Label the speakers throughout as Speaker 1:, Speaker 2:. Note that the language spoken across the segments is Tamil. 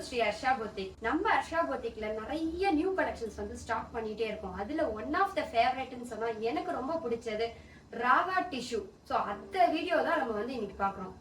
Speaker 1: ஸ்ரீ ஹர்ஷா பொட்டிக். நம்ம ஹர்ஷா பொட்டிக்ல நிறைய நியூ கலெக்ஷன்ஸ் வந்து ஸ்டாக் பண்ணிட்டே இருக்கோம். அதுல ஒன் ஆஃப் த ஃபேவரட்னு சொன்னா எனக்கு ரொம்ப பிடிச்சது ராகா டிஷ்யூ. ஸோ அந்த வீடியோ தான் நம்ம வந்து இன்னைக்கு பார்க்குறோம்.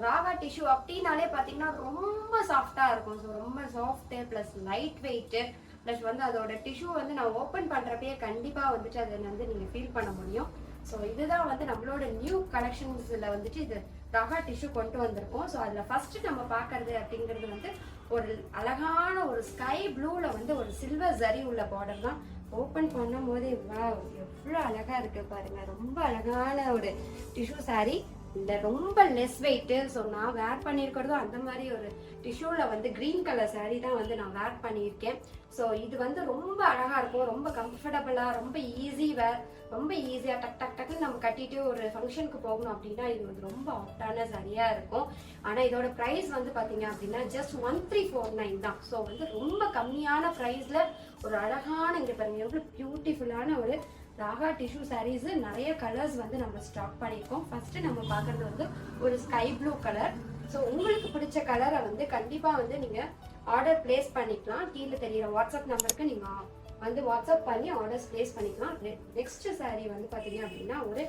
Speaker 1: ராகா டிஷ்யூ அப்படின்னாலே பார்த்தீங்கன்னா ரொம்ப சாஃப்டா இருக்கும். ஸோ ரொம்ப soft plus light weight plus வந்து அதோட டிஷ்யூ வந்து நான் ஓப்பன் பண்றப்பயே கண்டிப்பா வந்துட்டு அதை வந்து நீங்க ஃபீல் பண்ண முடியும். ஸோ இதுதான் வந்து நம்மளோட நியூ கலெக்ஷன்ஸ்ல வந்துட்டு இது ராகா டிஷ்யூ கொண்டு வந்திருக்கோம். ஸோ அதுல ஃபர்ஸ்ட் நம்ம பார்க்கறது அப்படிங்கிறது வந்து ஒரு அழகான ஒரு ஸ்கை ப்ளூல வந்து ஒரு சில்வர் ஜரி உள்ள பார்டர் தான். ஓப்பன் பண்ணும் போதே வாவ் எவ்வளோ அழகா இருக்கு பாருங்க. ரொம்ப அழகான ஒரு டிஷ்யூ சாரி. இந்த ரொம்ப லெஸ் வெயிட்டு. ஸோ நான் வேர் பண்ணியிருக்கிறதும் அந்த மாதிரி ஒரு டிஷ்யூவில் வந்து க்ரீன் கலர் சாரீ தான் வந்து நான் வேர் பண்ணியிருக்கேன். ஸோ இது வந்து ரொம்ப அழகாக இருக்கும், ரொம்ப கம்ஃபர்டபுளாக, ரொம்ப ஈஸி வேர், ரொம்ப ஈஸியாக டக் டக் டக்குன்னு நம்ம கட்டிட்டு ஒரு ஃபங்க்ஷனுக்கு போகணும் அப்படின்னா இது வந்து ரொம்ப ஆப்டான சரியாக இருக்கும். ஆனால் இதோட ப்ரைஸ் வந்து பார்த்தீங்க அப்படின்னா ஜஸ்ட் 1349 தான். ஸோ வந்து ரொம்ப கம்மியான ப்ரைஸில் ஒரு அழகான, இங்கே பாருங்க எவ்வளோ பியூட்டிஃபுல்லான ஒரு ராகா டிஷ்யூ சாரீஸ். நிறைய கலர்ஸ் வந்து நம்ம ஸ்டாக் பண்ணியிருக்கோம். ஃபர்ஸ்ட் நம்ம பார்க்கறது வந்து ஒரு ஸ்கை ப்ளூ கலர். ஸோ உங்களுக்கு பிடிச்ச கலரை வந்து கண்டிப்பாக வந்து நீங்கள் ஆர்டர் பிளேஸ் பண்ணிக்கலாம். கீழே தெரியுற வாட்ஸ்அப் நம்பருக்கு நீங்கள் வந்து வாட்ஸ்அப் பண்ணி ஆர்டர்ஸ் பிளேஸ் பண்ணிக்கலாம். நெக்ஸ்ட் சாரீ வந்து பார்த்தீங்க அப்படின்னா ஒரு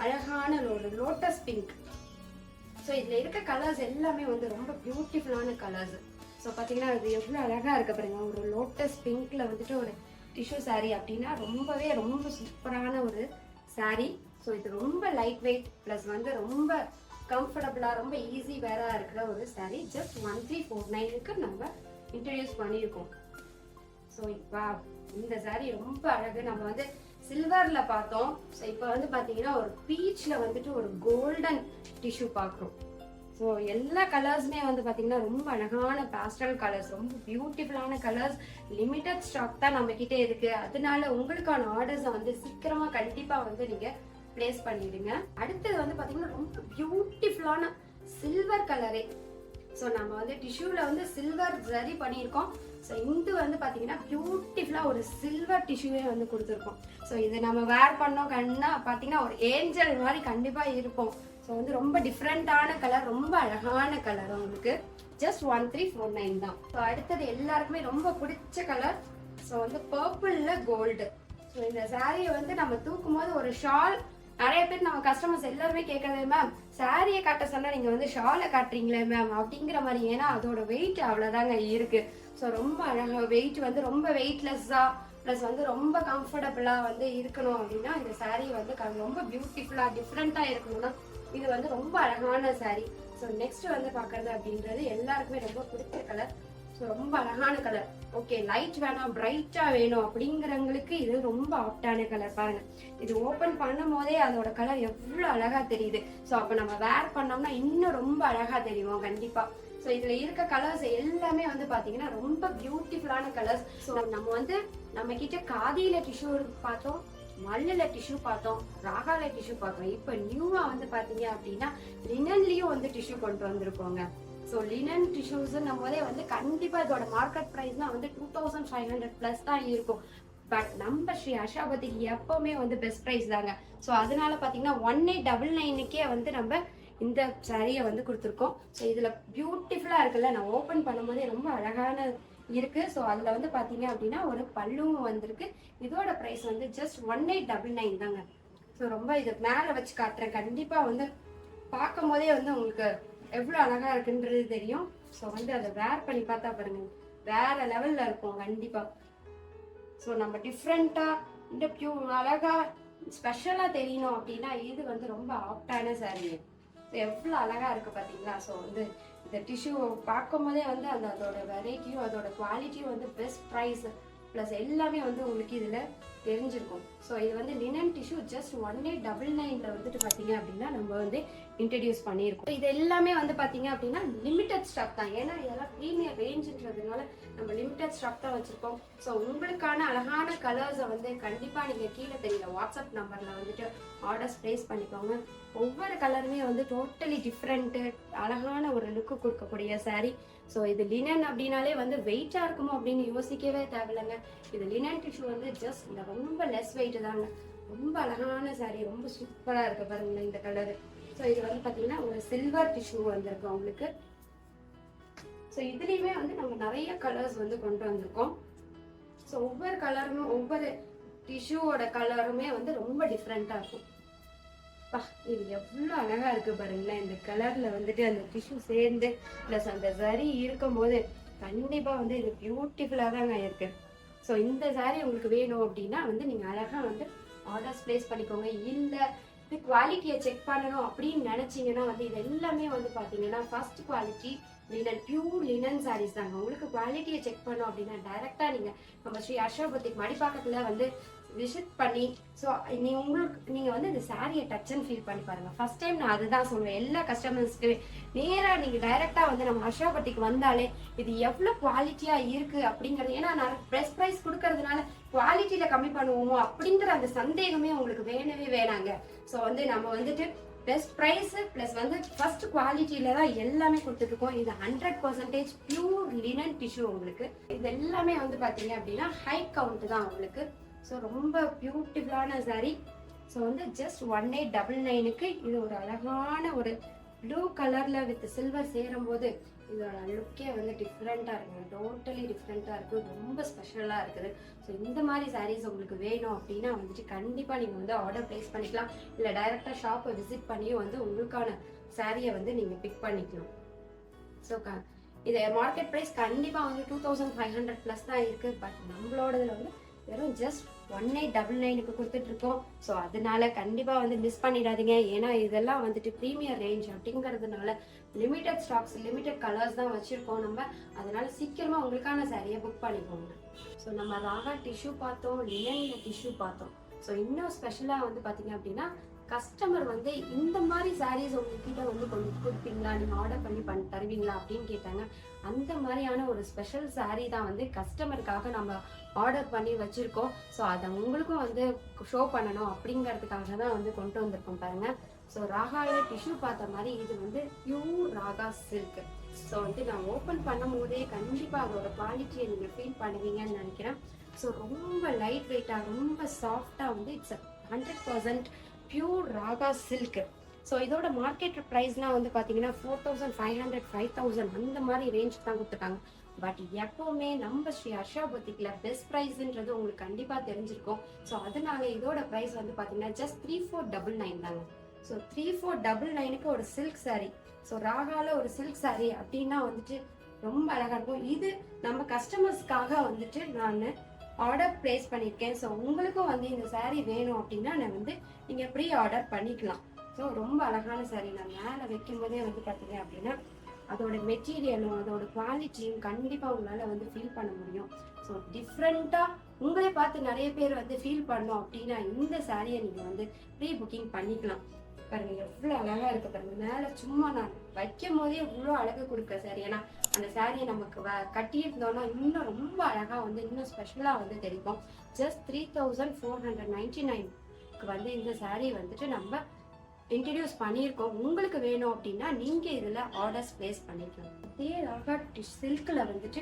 Speaker 1: அழகான ஒரு லோட்டஸ் பிங்க். ஸோ இதில் இருக்க கலர்ஸ் எல்லாமே வந்து ரொம்ப பியூட்டிஃபுல்லான கலர்ஸ். ஸோ பார்த்தீங்கன்னா இது எவ்வளோ அழகாக இருக்க பாருங்க. ஒரு லோட்டஸ் பிங்க்ல வந்துட்டு ஒரு டிஷ்யூ சாரீ அப்படின்னா ரொம்ப சூப்பரான ஒரு சாரீ. ஸோ இது ரொம்ப லைட் வெயிட் ப்ளஸ் வந்து ரொம்ப கம்ஃபர்டபுளாக, ரொம்ப ஈஸி வேராக இருக்கிற ஒரு சாரீ. ஜஸ்ட் 1349க்கு நம்ம இன்ட்ரடியூஸ் பண்ணியிருக்கோம். ஸோ இப்போ இந்த சாரீ ரொம்ப அழகு. நம்ம வந்து சில்வர்ல பார்த்தோம். ஸோ இப்போ வந்து பார்த்தீங்கன்னா ஒரு பீச்ல வந்துட்டு ஒரு கோல்டன் டிஷ்யூ பார்க்குறோம். ஸோ எல்லா கலர்ஸுமே வந்து பார்த்தீங்கன்னா ரொம்ப அழகான பேஸ்டல் கலர்ஸ், ரொம்ப பியூட்டிஃபுல்லான கலர்ஸ். லிமிட்டட் ஸ்டாக் தான் நம்ம கிட்டே இருக்கு. அதனால உங்களுக்கான ஆர்டர்ஸை வந்து சீக்கிரமா கண்டிப்பாக வந்து நீங்க பிளேஸ் பண்ணிடுங்க. அடுத்தது வந்து பார்த்தீங்கன்னா ரொம்ப பியூட்டிஃபுல்லான சில்வர் கலரே. ஸோ நம்ம வந்து டிஷ்யூல வந்து சில்வர் ஜரி பண்ணியிருக்கோம். ஸோ இது வந்து பார்த்தீங்கன்னா பியூட்டிஃபுல்லாக ஒரு சில்வர் டிஷ்யூவே வந்து கொடுத்துருக்கோம். ஸோ இது நம்ம வேர் பண்ணோம் கண்ணா பார்த்தீங்கன்னா ஒரு ஏஞ்சல் மாதிரி கண்டிப்பாக இருப்போம். ஸோ வந்து ரொம்ப டிஃப்ரெண்டான கலர், ரொம்ப அழகான கலர். உங்களுக்கு ஜஸ்ட் 1349 தான். ஸோ அடுத்தது எல்லாருக்குமே ரொம்ப பிடிச்ச கலர். ஸோ வந்து பர்பிள்ல கோல்டு. ஸோ இந்த சாரியை வந்து நம்ம தூக்கும் போது ஒரு ஷால், நிறைய பேர் நம்ம கஸ்டமர்ஸ் எல்லாருமே கேட்கறது, மேம் சாரியை காட்ட சொன்னா நீங்க வந்து ஷாலை காட்டுறீங்களே மேம் அப்படிங்கிற மாதிரி. ஏன்னா அதோட வெயிட் அவ்வளோதாங்க இருக்கு. ஸோ ரொம்ப அழகா வெயிட் வந்து ரொம்ப வெயிட்லெஸ்ஸா ப்ளஸ் வந்து ரொம்ப கம்ஃபர்டபுளா வந்து இருக்கணும் அப்படின்னா இந்த சாரீ வந்து ரொம்ப பியூட்டிஃபுல்லா டிஃப்ரெண்டா இருக்கணும்னா இது வந்து ரொம்ப அழகான சாரீ. ஸோ நெக்ஸ்ட் வந்து பார்க்கறது அப்படின்றது எல்லாருக்குமே ரொம்ப பிடிச்ச கலர். ஸோ ரொம்ப அழகான கலர். ஓகே லைட் வேணாம் பிரைட்டா வேணும் அப்படிங்கிறவங்களுக்கு இது ரொம்ப ஆப்டான கலர். பாருங்க இது ஓப்பன் பண்ணும் போதே அதோட கலர் எவ்வளோ அழகா தெரியுது. ஸோ அப்போ நம்ம வேர் பண்ணோம்னா இன்னும் ரொம்ப அழகா தெரியும் கண்டிப்பா. ஸோ இதுல இருக்க கலர்ஸ் எல்லாமே வந்து பாத்தீங்கன்னா ரொம்ப பியூட்டிஃபுல்லான கலர்ஸ். ஸோ நம்ம வந்து நம்ம கிட்ட காதியில டிஷ்யூ பார்த்தோம், மல்லுல டிஷ்யூ பார்த்தோம், ராகால டிஷ்யூ பார்த்தோம். இப்போ நியூவா வந்து பாத்தீங்க அப்படின்னா லினன்லயும் வந்து டிஷ்யூ கொண்டு வந்திருக்கோங்க. ஸோ லினன் டிஷ்யூஸ் நம்மளே வந்து கண்டிப்பா இதோட மார்க்கெட் ப்ரைஸ்னா வந்து 2500 பிளஸ் தான் இருக்கும். பட் நம்ம ஸ்ரீ ஹர்ஷா பொட்டிக் எப்பவுமே வந்து பெஸ்ட் ப்ரைஸ் தாங்க. ஸோ அதனால பாத்தீங்கன்னா 1899க்கே வந்து நம்ம இந்த சாரியை வந்து கொடுத்துருக்கோம். ஸோ இதுல பியூட்டிஃபுல்லா இருக்குல்ல, நான் ஓப்பன் பண்ணும்போதே ரொம்ப அழகான இருக்கு. ஸோ அதுல வந்து பாத்தீங்க அப்படின்னா ஒரு பல்லுவும் வந்திருக்கு. இதோட பிரைஸ் வந்து ஜஸ்ட் 1899 தாங்க. ஸோ ரொம்ப இது மேல வச்சு காட்டுறேன். கண்டிப்பா வந்து பார்க்கும் போதே வந்து உங்களுக்கு எவ்வளவு அழகா இருக்குன்றது தெரியும். ஸோ வந்து அதை வேர் பண்ணி பார்த்தா பாருங்க வேற லெவல்ல இருக்கும் கண்டிப்பா. ஸோ நம்ம டிஃப்ரெண்டா இந்த அழகா ஸ்பெஷலா தெரியணும் அப்படின்னா இது வந்து ரொம்ப ஆப்டான சாரீ. எவ்வளோ அழகா இருக்கு பாத்தீங்களா. ஸோ வந்து இந்த டிஷ்யூ பார்க்கும் போதே வந்து அதோட வெரைட்டியும் அதோட குவாலிட்டியும் வந்து பெஸ்ட் ப்ரைஸ் ப்ளஸ் எல்லாமே வந்து உங்களுக்கு இதுல தெரிஞ்சிருக்கும். ஸோ இது வந்து லினன் டிஷ்யூ ஜஸ்ட் 1899ல வந்துட்டு பாத்தீங்க அப்படின்னா நம்ம வந்து இன்ட்ரடியூஸ் பண்ணியிருக்கோம். இது எல்லாமே வந்து பாத்தீங்க அப்படின்னா லிமிடெட் ஸ்டாக் தான். ஏன்னா இதெல்லாம் ப்ரீமியர் ரேஞ்சுன்றதுனால நம்ம லிமிடெட் ஸ்டாக் தான் வச்சிருக்கோம். ஸோ உங்களுக்கான அழகான கலர்ஸை வந்து கண்டிப்பா நீங்க கீழே தெரியல வாட்ஸ்அப் நம்பர்ல வந்துட்டு ஆர்டர்ஸ் பிளேஸ் பண்ணிக்கோங்க. ஒவ்வொரு கலருமே வந்து டோட்டலி டிஃப்ரெண்ட்டு அழகான ஒரு லுக்கு கொடுக்கக்கூடிய சாரீ. ஸோ இது லினன் அப்படின்னாலே வந்து வெயிட்டா இருக்குமோ அப்படின்னு யோசிக்கவே தேவையில்லைங்க. இது லினன் டிஷ்யூ வந்து ஜஸ்ட் இந்த ரொம்ப லெஸ் வெயிட் தாங்க. ரொம்ப அழகான saree, ரொம்ப சூப்பரா இருக்கு பாருங்களேன் இந்த கலர். ஸோ இது வந்து பாத்தீங்கன்னா ஒரு சில்வர் டிஷ்யூ வந்திருக்கு உங்களுக்கு. ஸோ இதுலயுமே வந்து நம்ம நிறைய கலர்ஸ் வந்து கொண்டு வந்திருக்கோம். ஸோ ஒவ்வொரு கலரும் ஒவ்வொரு டிஷ்யூவோட கலருமே வந்து ரொம்ப டிஃப்ரெண்டா இருக்கும். இது எவ்வளவு அழகா இருக்கு பாருங்களேன். இந்த கலர்ல வந்துட்டு அந்த டிஷ்யூ சேர்ந்து பிளஸ் அந்த சரி இருக்கும் போது கண்டிப்பா வந்து இது பியூட்டிஃபுல்லா தாங்க இருக்கு. ஸோ இந்த saree உங்களுக்கு வேணும் அப்படின்னா வந்து நீங்க அழகா வந்து ஆர்டர்ஸ் பிளேஸ் பண்ணிக்கோங்க. இல்ல இது குவாலிட்டியை செக் பண்ணணும் அப்படின்னு நினைச்சீங்கன்னா வந்து இது எல்லாமே வந்து பாத்தீங்கன்னா first quality linen, pure linen sarees தாங்க. உங்களுக்கு குவாலிட்டியை செக் பண்ணோம் அப்படின்னா டைரக்டா நீங்க நம்ம ஸ்ரீ ஹர்ஷா பொட்டிக் மடிப்பாக்கத்துல வந்து விசிட் பண்ணி ஸோ நீங்க வந்து இந்த சாரியை டச் அண்ட் ஃபீல் பண்ணி பாருங்க. ஃபர்ஸ்ட் டைம் நான் அதுதான் சொல்லுவேன் எல்லா கஸ்டமர்ஸ்க்கு. நேரா நீங்க டைரக்டா வந்து நம்ம ஹர்ஷா பொட்டிக் வந்தாலே இது எவ்வளவு குவாலிட்டியா இருக்கு அப்படிங்கறது, ஏன்னா நான் பெஸ்ட் பிரைஸ் கொடுக்கறதுனால குவாலிட்டியில கம்மி பண்ணுவோமோ அப்படிங்கிற அந்த சந்தேகமே உங்களுக்கு வேணவே வேணாங்க. ஸோ வந்து நம்ம வந்துட்டு பெஸ்ட் பிரைஸ் பிளஸ் வந்து ஃபர்ஸ்ட் குவாலிட்டியில தான் எல்லாமே கொடுத்துருக்கோம். இது 100% பியூர் லினன் டிஷ்யூ உங்களுக்கு. இது எல்லாமே வந்து பாத்தீங்க அப்படின்னா ஹை கவுண்ட் தான் உங்களுக்கு. ஸோ ரொம்ப பியூட்டிஃபுல்லான saree. ஸோ வந்து ஜஸ்ட் 1899க்கு இது ஒரு அழகான ஒரு ப்ளூ கலர்ல வித் சில்வர் சேரும் போது இதோட லுக்கே வந்து டிஃப்ரெண்டா இருக்கு. டோட்டலி டிஃப்ரெண்டா இருக்கு, ரொம்ப ஸ்பெஷலா இருக்குது. ஸோ இந்த மாதிரி சாரீஸ் உங்களுக்கு வேணும் அப்படின்னா வந்துட்டு கண்டிப்பா நீங்க வந்து ஆர்டர் பிளேஸ் பண்ணிக்கலாம். இல்ல டைரக்டா ஷாப்பை விசிட் பண்ணியும் வந்து உங்களுக்கான சாரியை வந்து நீங்க பிக் பண்ணிக்கலாம். ஸோ இது மார்க்கெட் ப்ரைஸ் கண்டிப்பா வந்து 2500 பிளஸ் தான் இருக்கு. பட் நம்மளோடதுல வந்து வெறும் ஜஸ்ட் 1899க்கு கொடுத்துட்டு இருக்கோம். ஸோ அதனால கண்டிப்பா வந்து மிஸ் பண்ணிடாதீங்க. ஏன்னா இதெல்லாம் வந்துட்டு ப்ரீமியர் ரேஞ்ச் அப்படிங்கிறதுனால லிமிடெட் ஸ்டாக்ஸ், லிமிடெட் கலர்ஸ் தான் வச்சிருக்கோம் நம்ம. அதனால சீக்கிரமா உங்களுக்கான சாரியை புக் பண்ணிக்கோங்க. ஸோ நம்ம ராகா டிஷ்யூ பார்த்தோம், லினன்ல டிஷ்யூ பார்த்தோம். ஸோ இன்னும் ஸ்பெஷலா வந்து பாத்தீங்க அப்படின்னா கஸ்டமர் வந்து இந்த மாதிரி சாரீஸ் உங்ககிட்ட வந்து கொஞ்சம் கொடுப்பீங்களா, நீங்க ஆர்டர் பண்ணி தருவீங்களா அப்படின்னு கேட்டாங்க. அந்த மாதிரியான ஒரு ஸ்பெஷல் சாரீ தான் வந்து கஸ்டமருக்காக நம்ம ஆர்டர் பண்ணி வச்சிருக்கோம். ஸோ அதை உங்களுக்கும் வந்து ஷோ பண்ணணும் அப்படிங்கிறதுக்காக தான் வந்து கொண்டு வந்திருக்கோம் பாருங்க. ஸோ ராகால டிஷ்யூ பார்த்த மாதிரி இது வந்து பியூர் ராகா சில்க். ஸோ வந்து நான் ஓப்பன் பண்ணும் போதே கண்டிப்பா அதோட குவாலிட்டியை நீங்க ஃபீல் பண்ணுவீங்கன்னு நினைக்கிறேன். ஸோ ரொம்ப லைட் வெயிட்டா, ரொம்ப சாஃப்டா வந்து இட்ஸ் 100% பியூர் ராகா சில்க். ஸோ இதோட மார்க்கெட் ப்ரைஸ்லாம் வந்து பார்த்தீங்கன்னா 4500, 5000 அந்த மாதிரி ரேஞ்ச் தான் கொடுத்துட்டாங்க. பட் எப்பவுமே நம்ம ஸ்ரீ ஹர்ஷா பொட்டிக்ல பெஸ்ட் ப்ரைஸ்ன்றது உங்களுக்கு கண்டிப்பாக தெரிஞ்சிருக்கும். ஸோ அதனால இதோட ப்ரைஸ் வந்து பார்த்தீங்கன்னா ஜஸ்ட் 3499 தாங்க. ஸோ 3499க்கு ஒரு சில்க் சாரீ. ஸோ ராகால ஒரு சில்க் சாரீ அப்படின்னா வந்துட்டு ரொம்ப அழகா இருக்கும். இது நம்ம கஸ்டமர்ஸ்க்காக வந்துட்டு நான் ஆர்டர் பிளேஸ் பண்ணியிருக்கேன். ஸோ உங்களுக்கும் வந்து இந்த சாரீ வேணும் அப்படின்னா நான் வந்து நீங்கள் ப்ரீ ஆர்டர் பண்ணிக்கலாம். ஸோ ரொம்ப அழகான சாரீ. நான் மேலே வைக்கும் போதே வந்து பார்த்தீங்க அப்படின்னா அதோட மெட்டீரியலும் அதோட குவாலிட்டியும் கண்டிப்பாக உங்களால் வந்து ஃபீல் பண்ண முடியும். ஸோ டிஃப்ரெண்ட்டாக உங்களே பார்த்து நிறைய பேர் வந்து ஃபீல் பண்ணோம் அப்படின்னா இந்த சாரியை நீங்கள் வந்து ப்ரீ புக்கிங் பண்ணிக்கலாம். பாருங்க எவ்வளோ அழகா இருக்கு பாருங்க. மேலே சும்மா நான் வைக்கும் போதே இவ்வளோ அழகு கொடுக்குற சாரி. ஏன்னா அந்த சாரியை நமக்கு கட்டியிருந்தோம்னா இன்னும் ரொம்ப அழகா வந்து இன்னும் ஸ்பெஷலா வந்து தெரியும். ஜஸ்ட் 3499க்கு வந்து இந்த சாரி வந்துட்டு நம்ம இன்ட்ரடியூஸ் பண்ணியிருக்கோம். உங்களுக்கு வேணும் அப்படின்னா நீங்க இதுல ஆர்டர்ஸ் பிளேஸ் பண்ணிக்கலாம். அதே ராகா சில்க்ல வந்துட்டு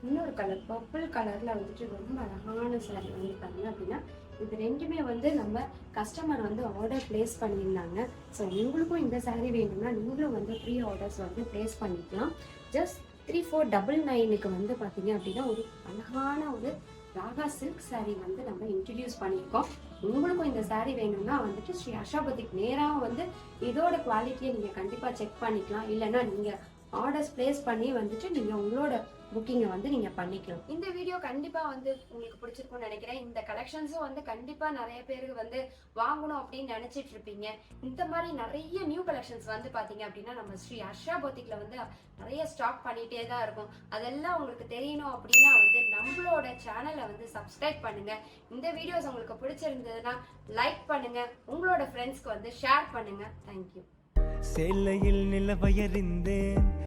Speaker 1: இன்னொரு கலர் பர்பிள் கலர்ல வந்துட்டு ரொம்ப அழகான சாரி வந்து பாத்தீங்க அப்படின்னா இது ரெண்டுமே வந்து நம்ம கஸ்டமர் வந்து ஆர்டர் பிளேஸ் பண்ணியிருந்தாங்க. ஸோ உங்களுக்கும் இந்த சாரீ வேணும்னா நீங்களும் வந்து ப்ரீ ஆர்டர்ஸ் வந்து பிளேஸ் பண்ணிக்கலாம். ஜஸ்ட் 3499க்கு வந்து பார்த்தீங்க அப்படின்னா ஒரு அழகான ஒரு ராகா சில்க் சாரீ வந்து நம்ம இன்ட்ரடியூஸ் பண்ணியிருக்கோம். உங்களுக்கும் இந்த சாரீ வேணும்னா வந்துட்டு ஸ்ரீ ஹர்ஷா பொட்டிக் நேராக வந்து இதோட குவாலிட்டியை நீங்கள் கண்டிப்பாக செக் பண்ணிக்கலாம். இல்லைன்னா நீங்கள் ஆர்டர்ஸ் பிளேஸ் பண்ணி வந்துட்டு நீங்கள் உங்களோட புக்கிங்கை வந்து நீங்க பண்ணிக்கலாம். இந்த வீடியோ கண்டிப்பா வந்து உங்களுக்கு பிடிச்சிருக்கும்னு நினைக்கிறேன். இந்த கலெக்ஷன்ஸும் வந்து கண்டிப்பா நிறைய பேருக்கு வந்து வாங்கணும் அப்படின்னு நினைச்சிட்டு இருப்பீங்க. இந்த மாதிரி நிறைய நியூ கலெக்ஷன்ஸ் வந்து பாத்தீங்க அப்படின்னா நம்ம ஸ்ரீ ஹர்ஷா பொட்டிக்ல வந்து நிறைய ஸ்டாக் பண்ணிட்டே தான் இருக்கும். அதெல்லாம் உங்களுக்கு தெரியணும் அப்படின்னா வந்து நம்மளோட சேனலை வந்து சப்ஸ்கிரைப் பண்ணுங்க. இந்த வீடியோஸ் உங்களுக்கு பிடிச்சிருந்ததுன்னா லைக் பண்ணுங்க, உங்களோட ஃப்ரெண்ட்ஸ்க்கு வந்து ஷேர் பண்ணுங்க. தேங்க்யூ.
Speaker 2: சேலையில் நிலவயறிந்தேன்